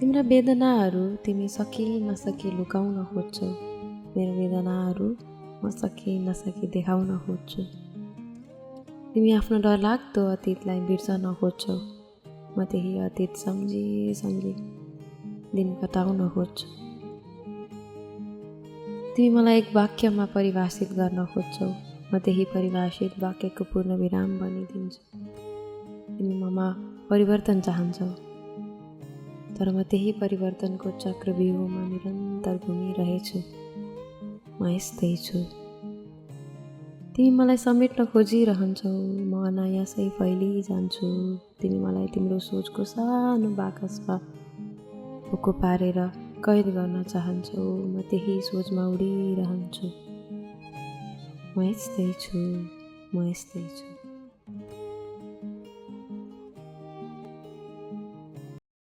तिम्रा वेदनाहरू तिमी सकी नसकी लुकाउन खोज्छौ। मेरो वेदनाहरू म सकी नसकी देखाउन खोज्छु। तिमी आफ्नो डरलाग्दो अतीतलाई बिर्सन खोज्छौ। म त्यही अतीत सम्झी सम्झी दिन कटाउन खोज्छु। तिमी मलाई एक वाक्यमा परिभाषित गर्न खोज्छौ। म त्यही परिभाषित वाक्यको पूर्ण विराम बनिदिन्छु। तिमी ममा परिवर्तन चाहन्छौ, तर म त्यही परिवर्तनको चक्रव्यूहमा निरन्तर घुमिरहेछु। म यस्तै छु। तिमी मलाई समेट्न खोजिरहन्छौ, म अनायासै फैलिजान्छु। तिमी मलाई तिम्रो सोचको सानो बाकसमा पोको पारेर कैद गर्न चाहन्छौ। म त्यही सोचमा उडिरहन्छु। म यस्तै छु।